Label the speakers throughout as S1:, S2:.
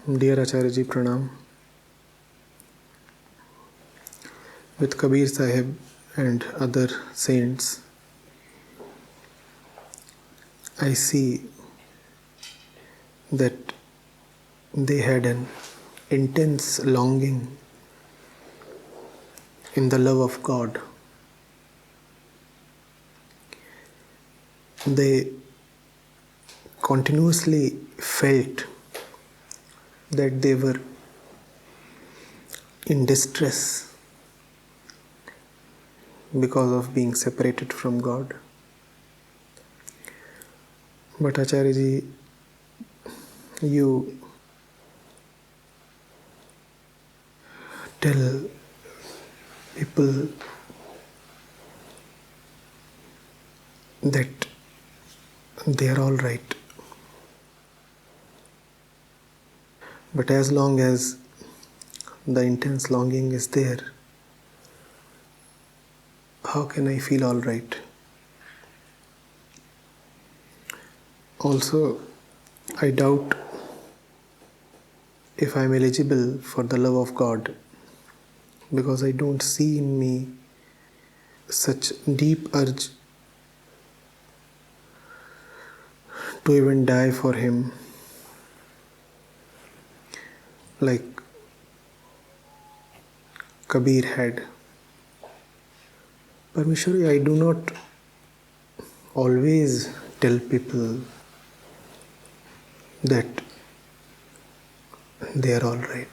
S1: Dear Acharya Ji, Pranam. With Kabir Sahib and other saints, I see that they had an intense longing in the love of God. They continuously felt that they were in distress because of being separated from God. But Acharya Ji, you tell people that they are all right. But as long as the intense longing is there, how can I feel all right? Also, I doubt if I am eligible for the love of God, because I don't see in me such deep urge to even die for Him, like Kabir had. Parmeshwari, I do not always tell people that they are all right.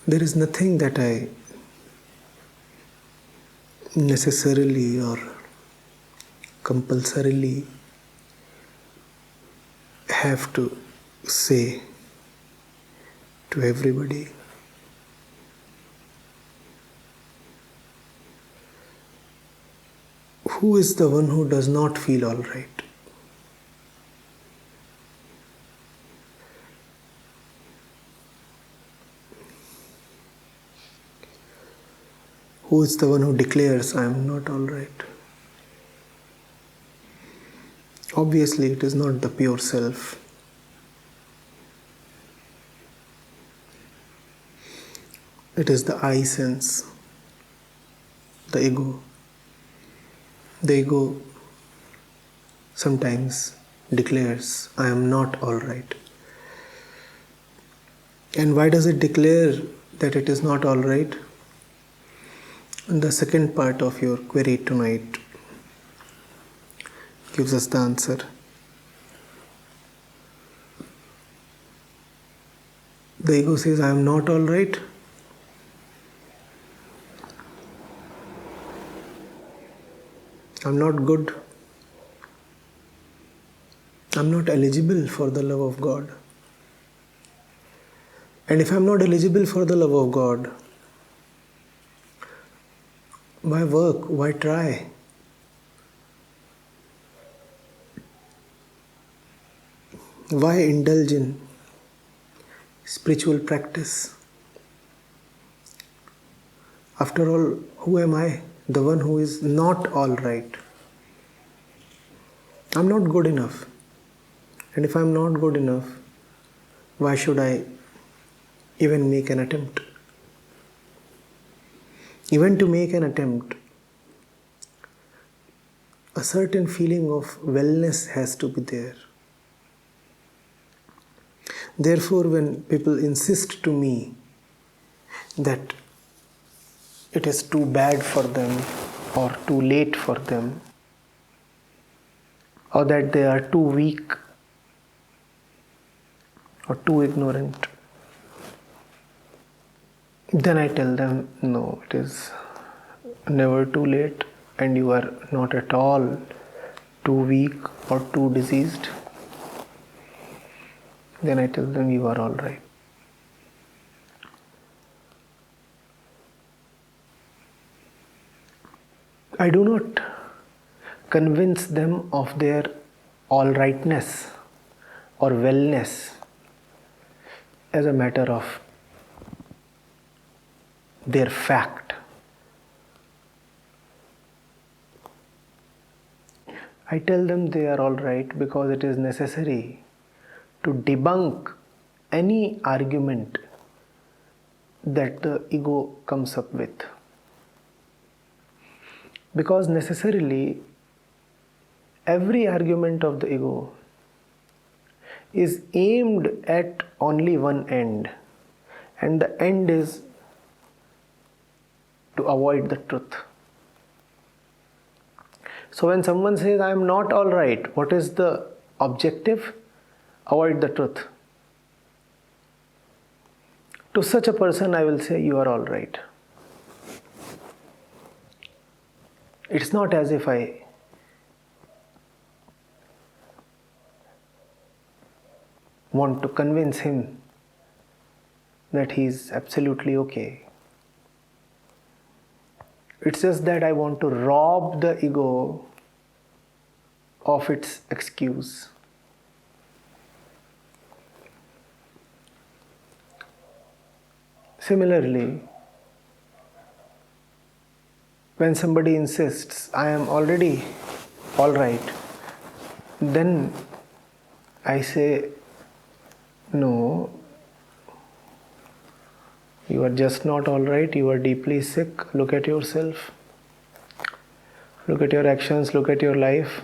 S1: There is nothing that I necessarily or compulsorily have to say to everybody. Who is the one who does not feel all right? Who is the one who declares, I am not all right? Obviously, it is not the pure self. It is the I sense, the ego. The ego sometimes declares, I am not all right. And why does it declare that it is not all right? And the second part of your query tonight gives us the answer. The ego says, I am not all right. I'm not good. I'm not eligible for the love of God. And if I'm not eligible for the love of God, why work? Why try? Why indulge in spiritual practice? After all, who am I? The one who is not all right. I'm not good enough. And if I'm not good enough, why should I even make an attempt? Even to make an attempt, a certain feeling of wellness has to be there. Therefore, when people insist to me that it is too bad for them or too late for them, or that they are too weak or too ignorant, then I tell them, no, it is never too late and you are not at all too weak or too diseased. Then I tell them, you are all right. I do not convince them of their all rightness or wellness as a matter of their fact. I tell them they are all right because it is necessary to debunk any argument that the ego comes up with. Because necessarily every argument of the ego is aimed at only one end, and the end is to avoid the truth. So when someone says, I am not all right, what is the objective? Avoid the truth. To such a person, I will say, you are all right. It's not as if I want to convince him that he is absolutely okay. It's just that I want to rob the ego of its excuse. Similarly, when somebody insists, I am already all right, then I say, no, you are just not all right, you are deeply sick. Look at yourself. Look at your actions, look at your life.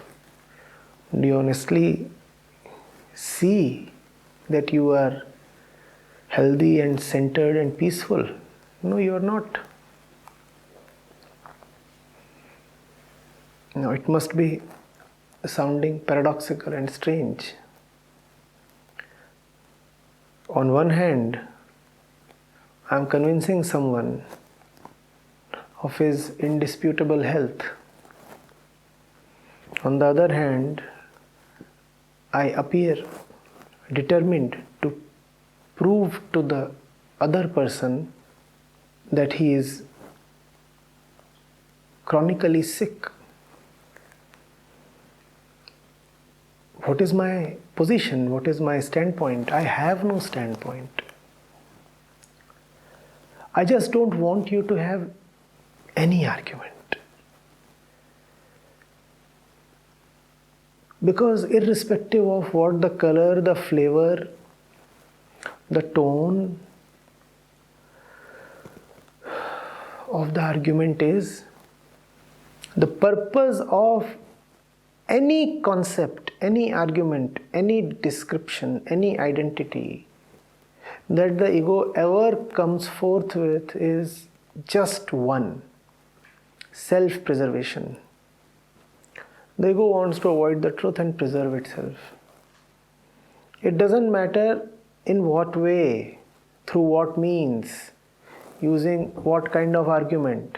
S1: Do you honestly see that you are healthy and centered and peaceful? No, you are not. Now, it must be sounding paradoxical and strange. On one hand, I am convincing someone of his indisputable health. On the other hand, I appear determined to prove to the other person that he is chronically sick. What is my position? What is my standpoint? I have no standpoint. I just don't want you to have any argument. Because irrespective of what the color, the flavor, the tone of the argument is, the purpose of any concept, any argument, any description, any identity that the ego ever comes forth with is just one: self-preservation. The ego wants to avoid the truth and preserve itself. It doesn't matter in what way, through what means, using what kind of argument.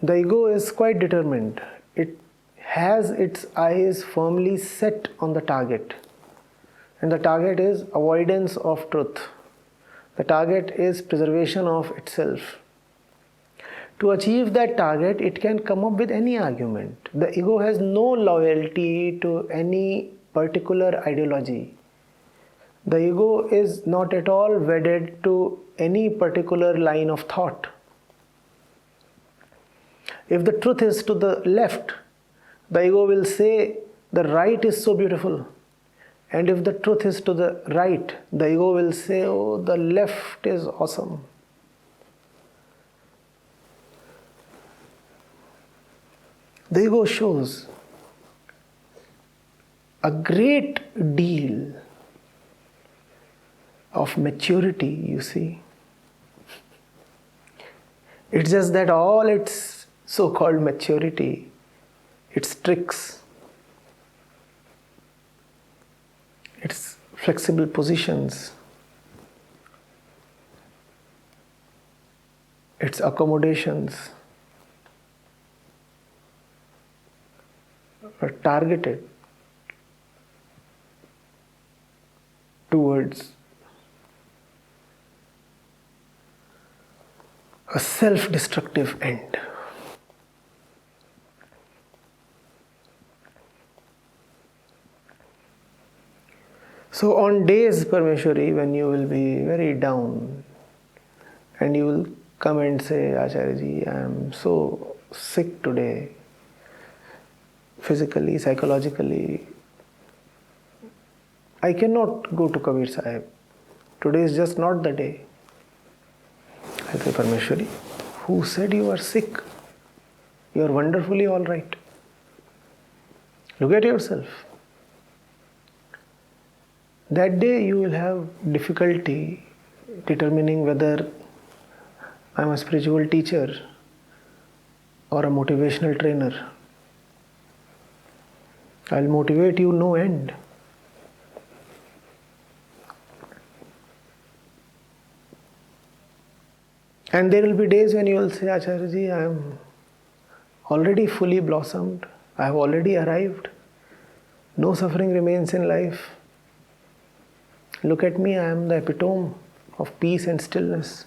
S1: The ego is quite determined. It has its eyes firmly set on the target. And the target is avoidance of truth. The target is preservation of itself. To achieve that target, it can come up with any argument. The ego has no loyalty to any particular ideology. The ego is not at all wedded to any particular line of thought. If the truth is to the left, the ego will say the right is so beautiful. And if the truth is to the right, the ego will say, oh, the left is awesome. The ego shows a great deal of maturity, you see. It's just that all its so-called maturity, its tricks, its flexible positions, its accommodations are targeted towards a self-destructive end. So on days, Parmeshwari, when you will be very down and you will come and say, Acharya ji, I am so sick today, physically, psychologically, I cannot go to Kabir Sahib. Today is just not the day. I say, Parmeshwari, who said you are sick? You are wonderfully all right. Look at yourself. That day you will have difficulty determining whether I am a spiritual teacher or a motivational trainer. I will motivate you no end. And there will be days when you will say, Acharya ji, I am already fully blossomed. I have already arrived. No suffering remains in life. Look at me, I am the epitome of peace and stillness.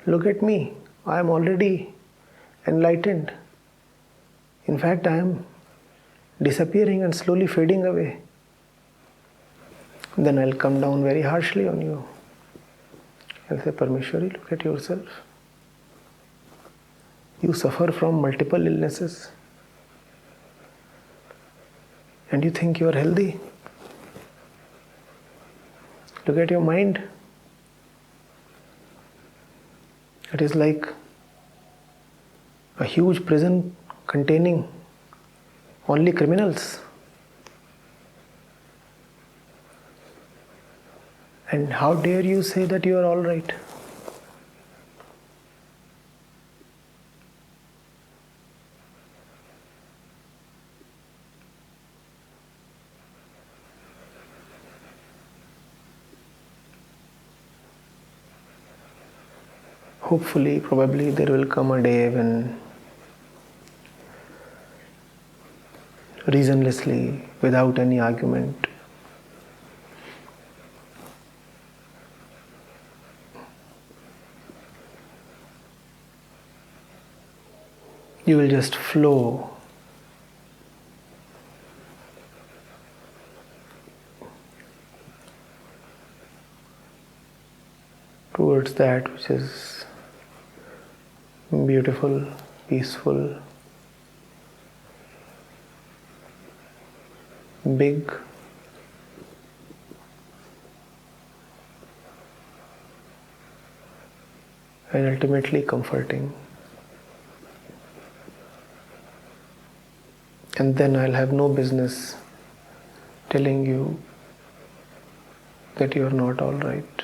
S1: Look at me, I am already enlightened. In fact, I am disappearing and slowly fading away. Then I'll come down very harshly on you. I'll say, Parmeshwari, look at yourself. You suffer from multiple illnesses. And you think you are healthy. Look at your mind. It is like a huge prison containing only criminals. And how dare you say that you are all right? Hopefully, probably there will come a day when reasonlessly, without any argument, you will just flow towards that which is beautiful, peaceful, big, and ultimately comforting. And then I'll have no business telling you that you are not all right.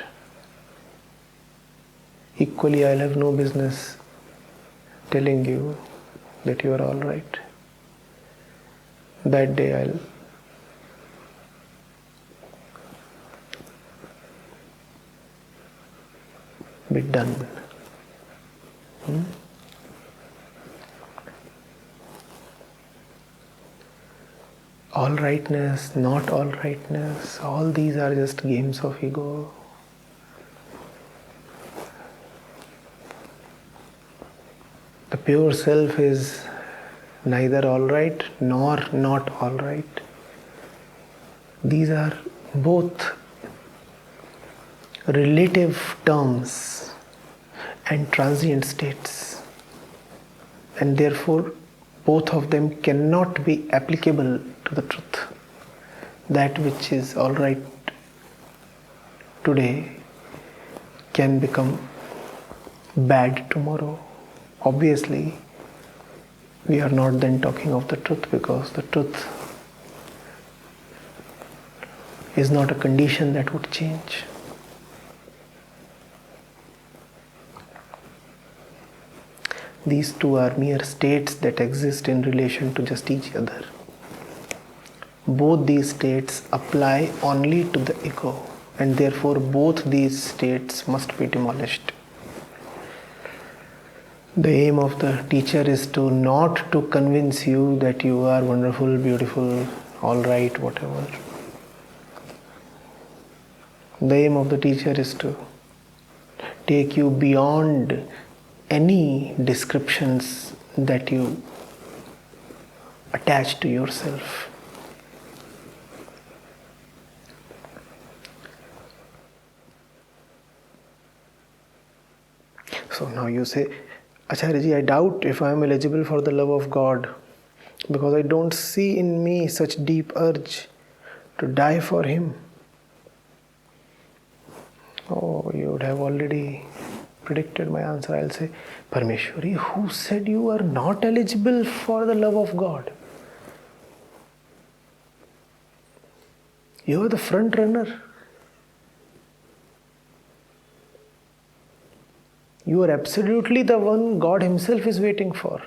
S1: Equally, I'll have no business telling you that you are all right. That day I'll be done. All rightness, not all rightness, all these are just games of ego. The pure self is neither all right nor not all right. These are both relative terms and transient states, and therefore both of them cannot be applicable to the truth. That which is all right today can become bad tomorrow. Obviously, we are not then talking of the truth, because the truth is not a condition that would change. These two are mere states that exist in relation to just each other. Both these states apply only to the ego, and therefore both these states must be demolished. The aim of the teacher is to not to convince you that you are wonderful, beautiful, all right, whatever. The aim of the teacher is to take you beyond any descriptions that you attach to yourself. So now you say, Acharya ji, I doubt if I am eligible for the love of God, because I don't see in me such deep urge to die for Him. Oh, you would have already predicted my answer. I'll say, Parmeshwari, who said you are not eligible for the love of God? You are the front runner. You are absolutely the one God Himself is waiting for.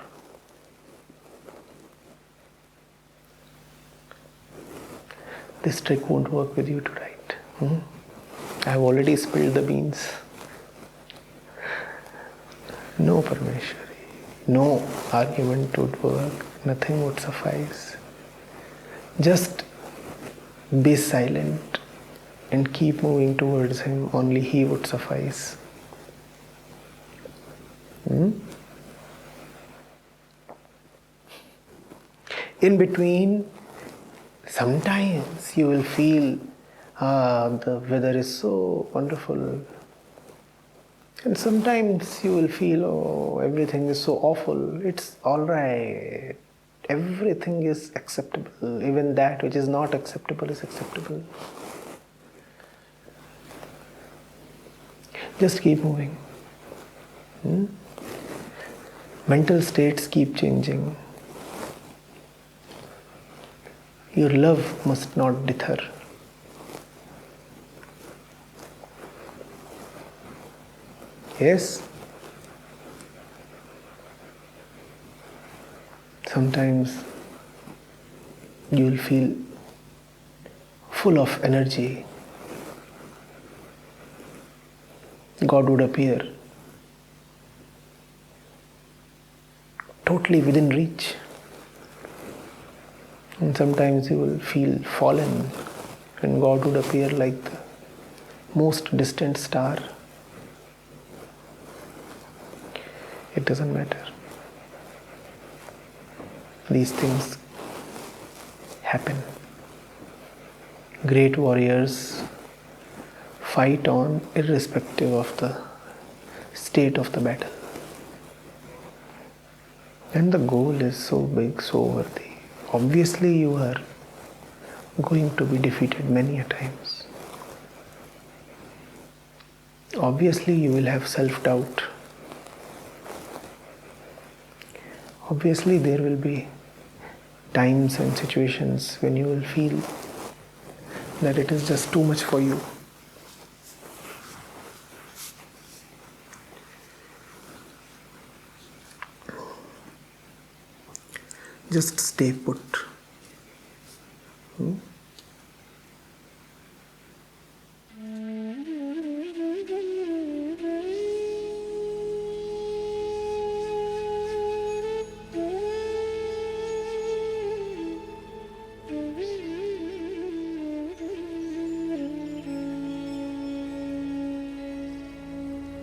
S1: This trick won't work with you tonight. I have already spilled the beans. No, Parmeshwari. No argument would work. Nothing would suffice. Just be silent and keep moving towards Him. Only He would suffice. In between, sometimes you will feel, the weather is so wonderful. And sometimes you will feel, oh, everything is so awful. It's alright. Everything is acceptable. Even that which is not acceptable is acceptable. Just keep moving. Mental states keep changing. Your love must not deter. Yes? Sometimes you will feel full of energy. God would appear totally within reach. And sometimes you will feel fallen and God would appear like the most distant star. It doesn't matter. These things happen. Great warriors fight on irrespective of the state of the battle. And the goal is so big, so worthy. Obviously, you are going to be defeated many a times. Obviously, you will have self-doubt. Obviously, there will be times and situations when you will feel that it is just too much for you. Just stay put.